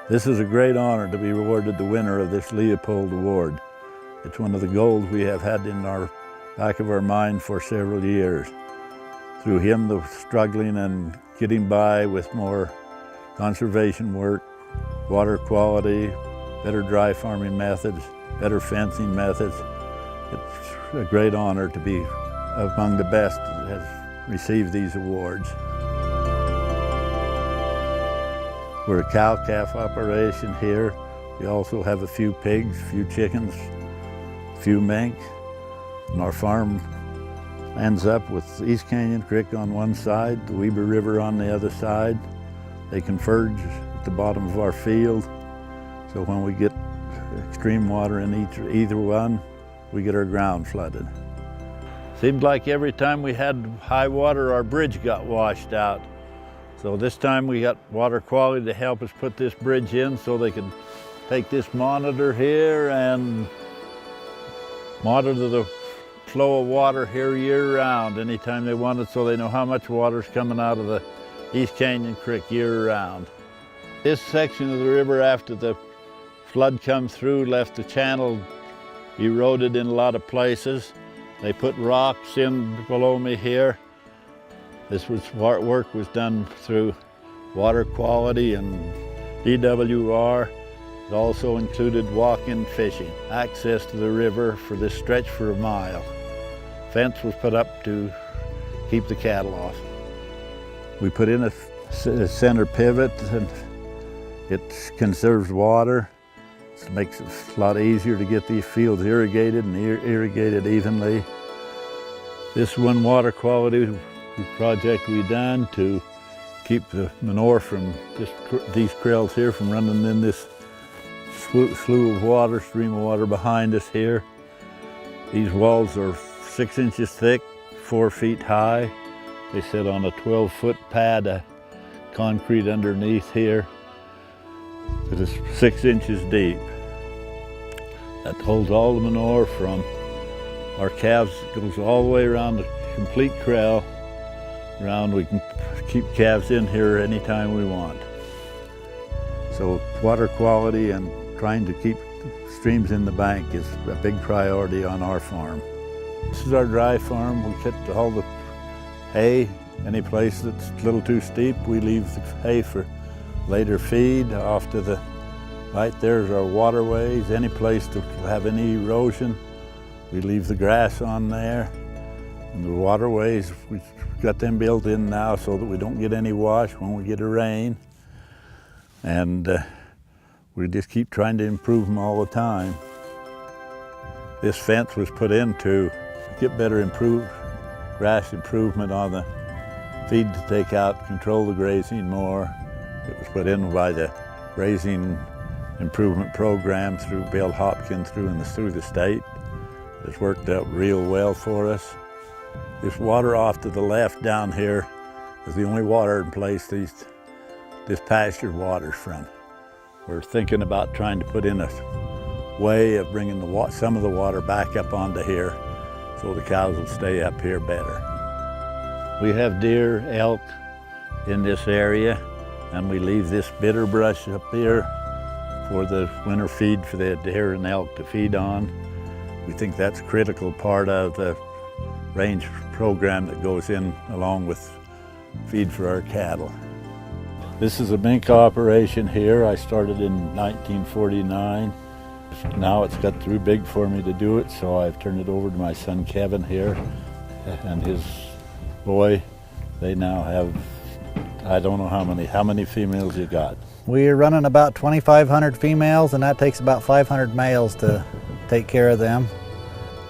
This is a great honor to be awarded the winner of this Leopold Award. It's one of the goals we have had in our back of our mind for several years. Through him, the struggling and getting by with more conservation work, water quality, better dry farming methods, better fencing methods. It's a great honor to be among the best that has received these awards. We're a cow-calf operation here. We also have a few pigs, a few chickens, a few mink. And our farm ends up with East Canyon Creek on one side, the Weber River on the other side. They converge at the bottom of our field. So when we get extreme water in either one, we get our ground flooded. Seemed like every time we had high water, our bridge got washed out. So this time we got water quality to help us put this bridge in so they could take this monitor here and monitor the flow of water here year-round anytime they want it, so they know how much water is coming out of the East Canyon Creek year-round. This section of the river, after the flood come through, left the channel eroded in a lot of places. They put rocks in below me here. This work was done through water quality and DWR. It also included walk-in fishing, access to the river for this stretch for a mile. Fence was put up to keep the cattle off. We put in a center pivot, and it conserves water. It makes it a lot easier to get these fields irrigated and irrigated evenly. This one water quality project we done to keep the manure from these krills here from running in this slew of water, stream of water behind us here. These walls are 6 inches thick, 4 feet high. They sit on a 12-foot pad of concrete underneath here that is 6 inches deep. That holds all the manure from our calves. It goes all the way around the complete kraal. We can keep calves in here anytime we want. So water quality and trying to keep streams in the bank is a big priority on our farm. This is our dry farm. We cut all the hay. Any place that's a little too steep, we leave the hay for later feed. Off to the right there's our waterways. Any place to have any erosion, we leave the grass on there. And the waterways, we've got them built in now so that we don't get any wash when we get a rain. And we just keep trying to improve them all the time. This fence was put in to get better grass improvement on the feed to take out, control the grazing more. It was put in by the grazing improvement program through Bill Hopkins through the state. It's worked out real well for us. This water off to the left down here is the only water in place this pasture water's from. We're thinking about trying to put in a way of bringing some of the water back up onto here so the cows will stay up here better. We have deer, elk in this area, and we leave this bitter brush up here for the winter feed for the deer and elk to feed on. We think that's a critical part of the range program that goes in along with feed for our cattle. This is a mink operation here. I started in 1949. Now it's got too big for me to do it, so I've turned it over to my son Kevin here and his boy. They now have, I don't know how many females you got? We're running about 2,500 females, and that takes about 500 males to take care of them.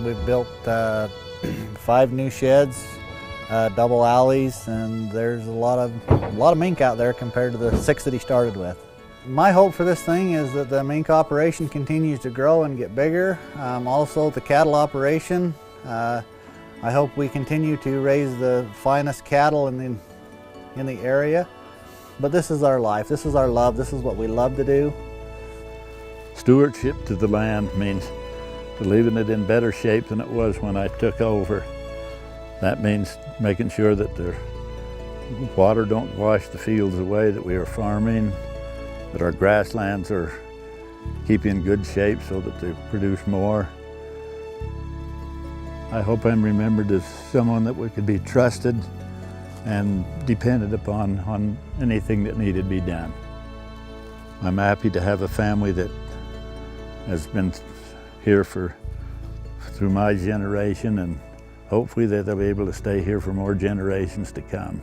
We've built 5 new sheds, double alleys, and there's a lot of mink out there compared to the 6 that he started with. My hope for this thing is that the mink operation continues to grow and get bigger. Also the cattle operation. I hope we continue to raise the finest cattle in the area. But this is our life, this is our love, this is what we love to do. Stewardship to the land means leaving it in better shape than it was when I took over. That means making sure that the water don't wash the fields away that we are farming. that our grasslands are keep in good shape so that they produce more. I hope I'm remembered as someone that we could be trusted and depended upon on anything that needed to be done. I'm happy to have a family that has been here through my generation, and hopefully that they'll be able to stay here for more generations to come.